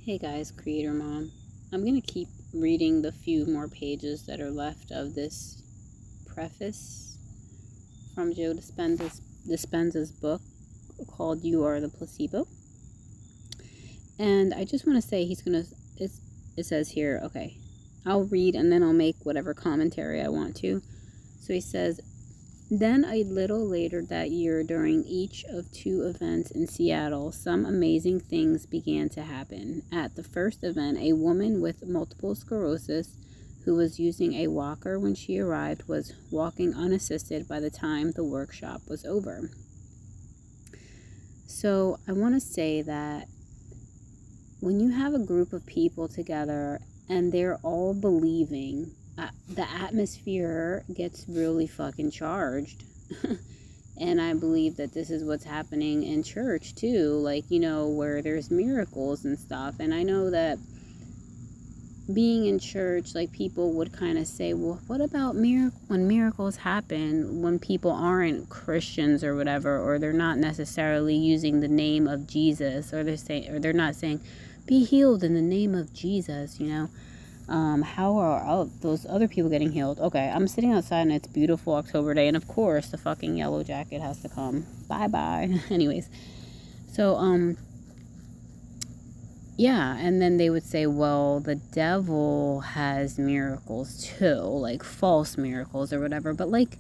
Hey guys, Creator Mom. I'm going to keep reading the few more pages that are left of this preface from Joe Dispenza's book called Are the Placebo. And I just want to say it says here, okay, I'll read and then I'll make whatever commentary I want to. So he says, then a little later that year, during each of two events in Seattle, some amazing things began to happen. At the first event, a woman with multiple sclerosis who was using a walker when she arrived was walking unassisted by the time the workshop was over. So I want to say that when you have a group of people together and they're all believing, the atmosphere gets really fucking charged. And I believe that this is what's happening in church too, like, where there's miracles and stuff. And I know that being in church, like, people would kind of say, well, what about when miracles happen when people aren't Christians or whatever, or they're not necessarily using the name of Jesus, or they're not saying be healed in the name of Jesus, how are those other people getting healed? Okay, I'm sitting outside and it's beautiful October day, and of course the fucking yellow jacket has to come. Bye. Anyways, so yeah, and then they would say, well, the devil has miracles too, like false miracles or whatever. But like,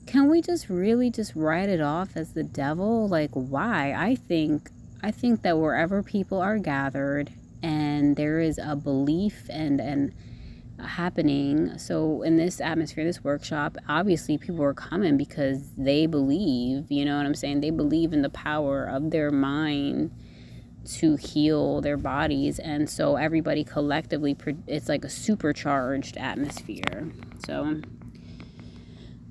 can we just really just write it off as the devil? Like, why? I think that wherever people are gathered and there is a belief and happening, so in this atmosphere, this workshop, obviously people are coming because they believe, you know what I'm saying? They believe in the power of their mind to heal their bodies. And so everybody collectively, it's like a supercharged atmosphere. So,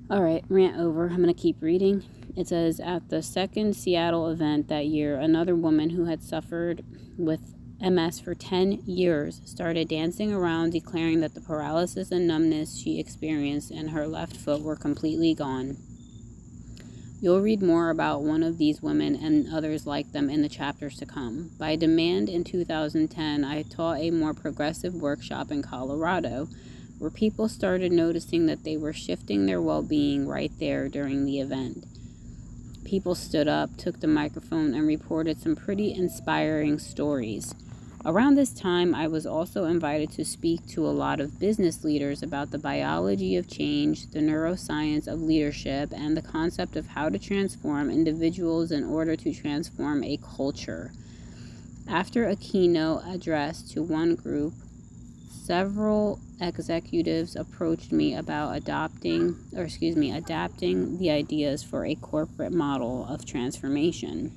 all right, rant over. I'm going to keep reading. It says, at the second Seattle event that year, another woman who had suffered with MS for 10 years started dancing around, declaring that the paralysis and numbness she experienced in her left foot were completely gone. You'll read more about one of these women and others like them in the chapters to come. By demand in 2010, I taught a more progressive workshop in Colorado, where people started noticing that they were shifting their well-being right there during the event. People stood up, took the microphone, and reported some pretty inspiring stories. Around this time, I was also invited to speak to a lot of business leaders about the biology of change, the neuroscience of leadership, and the concept of how to transform individuals in order to transform a culture. After a keynote address to one group, several executives approached me about adapting the ideas for a corporate model of transformation.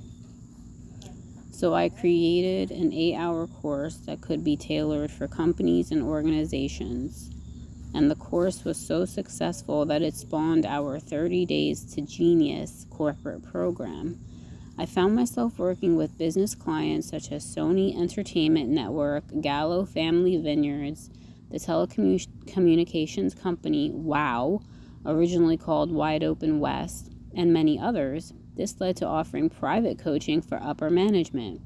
So I created an 8-hour course that could be tailored for companies and organizations. And the course was so successful that it spawned our 30 Days to Genius corporate program. I found myself working with business clients such as Sony Entertainment Network, Gallo Family Vineyards, the telecommunications company WOW, originally called Wide Open West, and many others. This led to offering private coaching for upper management.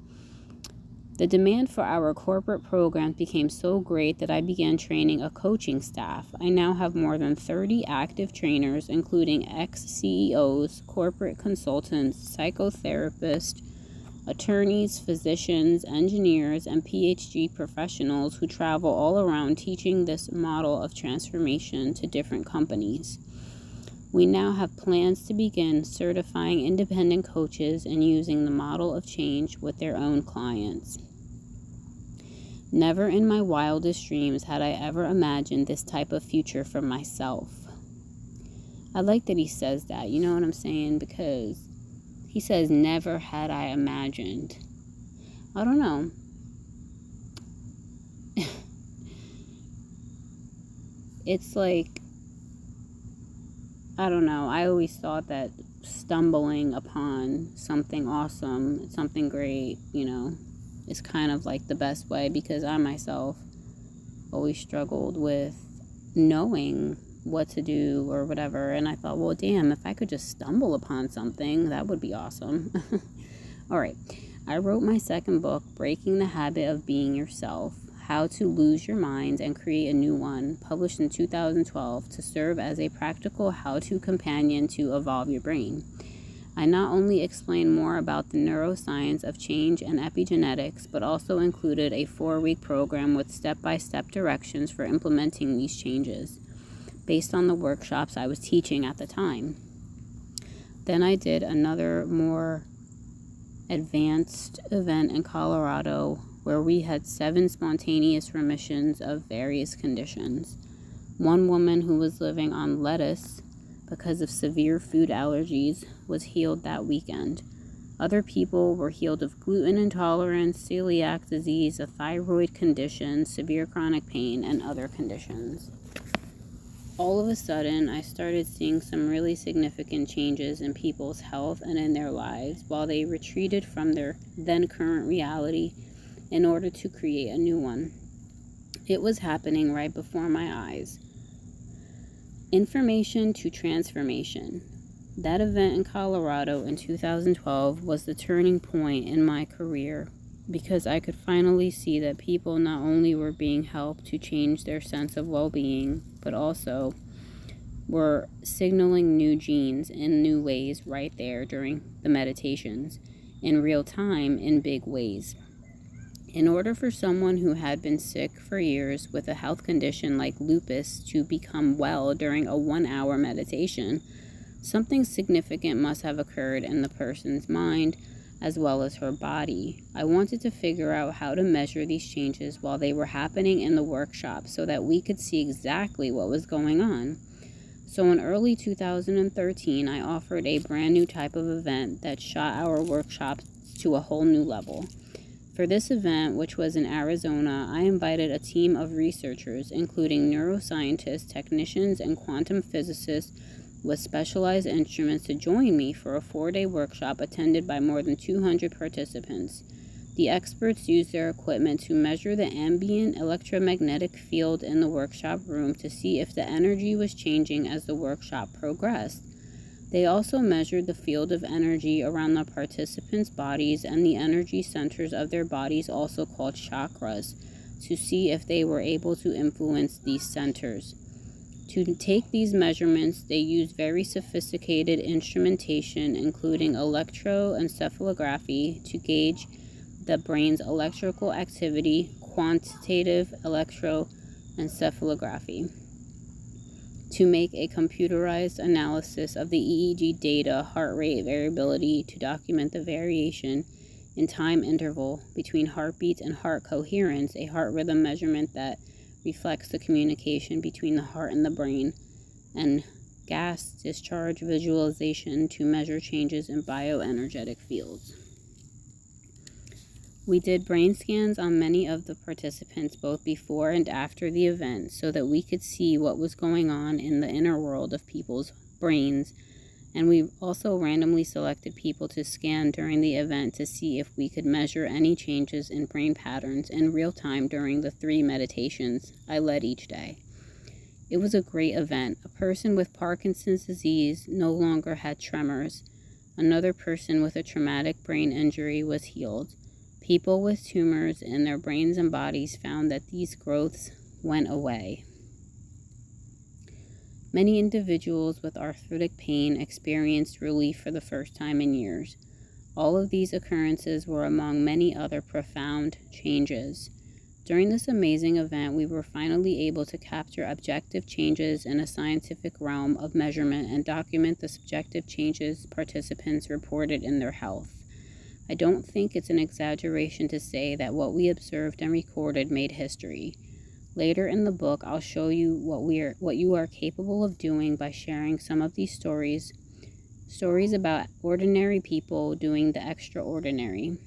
The demand for our corporate programs became so great that I began training a coaching staff. I now have more than 30 active trainers, including ex-CEOs, corporate consultants, psychotherapists, attorneys, physicians, engineers, and PhD professionals who travel all around teaching this model of transformation to different companies. We now have plans to begin certifying independent coaches and using the model of change with their own clients. Never in my wildest dreams had I ever imagined this type of future for myself. I like that he says that, you know what I'm saying? Because he says, never had I imagined. I don't know. It's like, I don't know. I always thought that stumbling upon something awesome, something great, is kind of like the best way, because I myself always struggled with knowing what to do or whatever. And I thought, well, damn, if I could just stumble upon something, that would be awesome. All right. I wrote my second book, Breaking the Habit of Being Yourself: How to Lose Your Mind and Create a New One, published in 2012, to serve as a practical how-to companion to evolve your brain. I not only explained more about the neuroscience of change and epigenetics, but also included a 4-week program with step-by-step directions for implementing these changes, based on the workshops I was teaching at the time. Then I did another more advanced event in Colorado where we had 7 spontaneous remissions of various conditions. One woman who was living on lettuce because of severe food allergies was healed that weekend. Other people were healed of gluten intolerance, celiac disease, a thyroid condition, severe chronic pain, and other conditions. All of a sudden, I started seeing some really significant changes in people's health and in their lives while they retreated from their then current reality in order to create a new one. It was happening right before my eyes. Information to transformation. That event in Colorado in 2012 was the turning point in my career, because I could finally see that people not only were being helped to change their sense of well-being, but also were signaling new genes in new ways right there during the meditations, in real time, in big ways. In order for someone who had been sick for years with a health condition like lupus to become well during a 1-hour meditation, something significant must have occurred in the person's mind as well as her body. I wanted to figure out how to measure these changes while they were happening in the workshop so that we could see exactly what was going on. So in early 2013, I offered a brand new type of event that shot our workshops to a whole new level. For this event, which was in Arizona, I invited a team of researchers, including neuroscientists, technicians, and quantum physicists with specialized instruments, to join me for a 4-day workshop attended by more than 200 participants. The experts used their equipment to measure the ambient electromagnetic field in the workshop room to see if the energy was changing as the workshop progressed. They also measured the field of energy around the participants' bodies and the energy centers of their bodies, also called chakras, to see if they were able to influence these centers. To take these measurements, they used very sophisticated instrumentation, including electroencephalography, to gauge the brain's electrical activity, quantitative electroencephalography, to make a computerized analysis of the EEG data, heart rate variability, to document the variation in time interval between heartbeats and heart coherence, a heart rhythm measurement that reflects the communication between the heart and the brain, and gas discharge visualization to measure changes in bioenergetic fields. We did brain scans on many of the participants both before and after the event so that we could see what was going on in the inner world of people's brains, and we also randomly selected people to scan during the event to see if we could measure any changes in brain patterns in real time during the 3 meditations I led each day. It was a great event. A person with Parkinson's disease no longer had tremors. Another person with a traumatic brain injury was healed. People with tumors in their brains and bodies found that these growths went away. Many individuals with arthritic pain experienced relief for the first time in years. All of these occurrences were among many other profound changes. During this amazing event, we were finally able to capture objective changes in a scientific realm of measurement and document the subjective changes participants reported in their health. I don't think it's an exaggeration to say that what we observed and recorded made history. Later in the book, I'll show you what you are capable of doing by sharing some of these stories about ordinary people doing the extraordinary.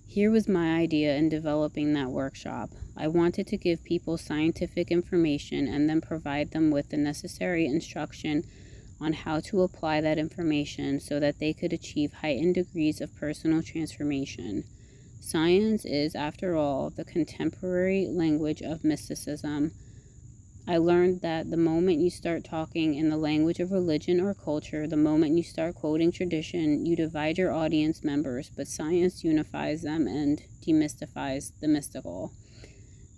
Here was my idea in developing that workshop. I wanted to give people scientific information and then provide them with the necessary instruction on how to apply that information so that they could achieve heightened degrees of personal transformation. Science is, after all, the contemporary language of mysticism. I learned that the moment you start talking in the language of religion or culture, the moment you start quoting tradition, you divide your audience members, but science unifies them and demystifies the mystical.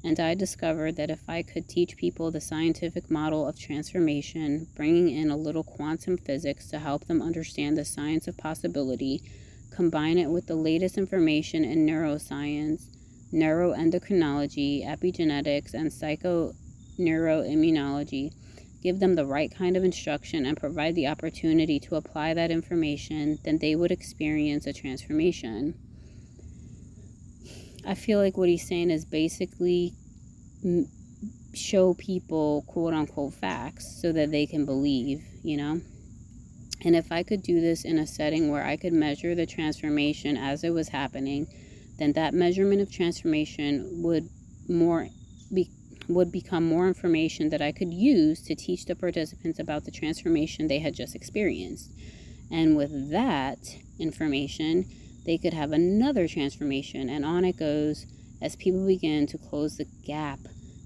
And I discovered that if I could teach people the scientific model of transformation, bringing in a little quantum physics to help them understand the science of possibility, combine it with the latest information in neuroscience, neuroendocrinology, epigenetics, and psychoneuroimmunology, give them the right kind of instruction, and provide the opportunity to apply that information, then they would experience a transformation. I feel like what he's saying is basically show people quote unquote facts so that they can believe, And if I could do this in a setting where I could measure the transformation as it was happening, then that measurement of transformation would become more information that I could use to teach the participants about the transformation they had just experienced. And with that information, they could have another transformation, and on it goes as people begin to close the gap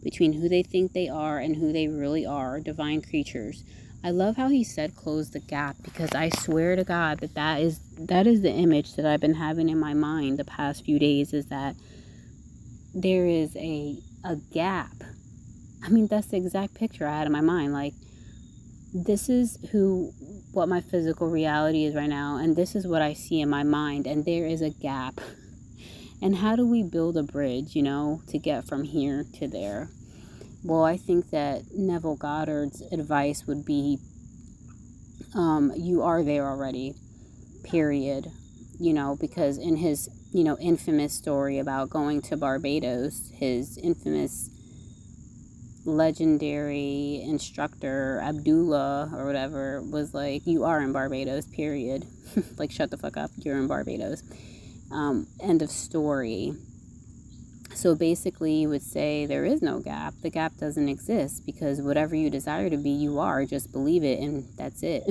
between who they think they are and who they really are, divine creatures. I love how he said close the gap, because I swear to God that is the image that I've been having in my mind the past few days, is that there is a gap. I mean, that's the exact picture I had in my mind. Like, this is what my physical reality is right now, and this is what I see in my mind, and there is a gap. And how do we build a bridge, to get from here to there? Well, I think that Neville Goddard's advice would be, you are there already, period. Because in his, infamous story about going to Barbados, his infamous legendary instructor Abdullah or whatever was like, you are in Barbados, period. Like, shut the fuck up, you're in Barbados. End of story. So basically you would say there is no gap. The gap doesn't exist, because whatever you desire to be, you are. Just believe it, and that's it.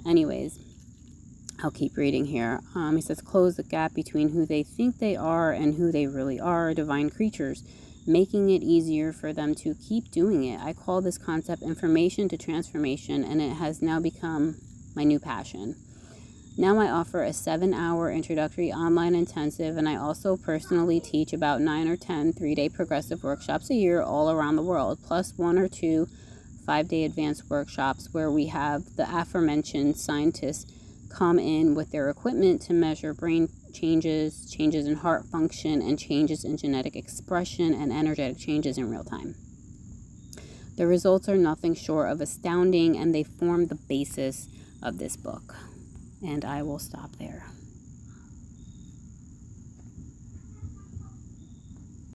Anyways, I'll keep reading here. He says, close the gap between who they think they are and who they really are, divine creatures, making it easier for them to keep doing it. I call this concept information to transformation, and it has now become my new passion. Now I offer a 7-hour introductory online intensive, and I also personally teach about 9 or 10 3-day progressive workshops a year all around the world, plus 1 or 2 5-day advanced workshops where we have the aforementioned scientists come in with their equipment to measure brain changes in heart function, and changes in genetic expression and energetic changes in real time. The results are nothing short of astounding, and they form the basis of this book. And I will stop there.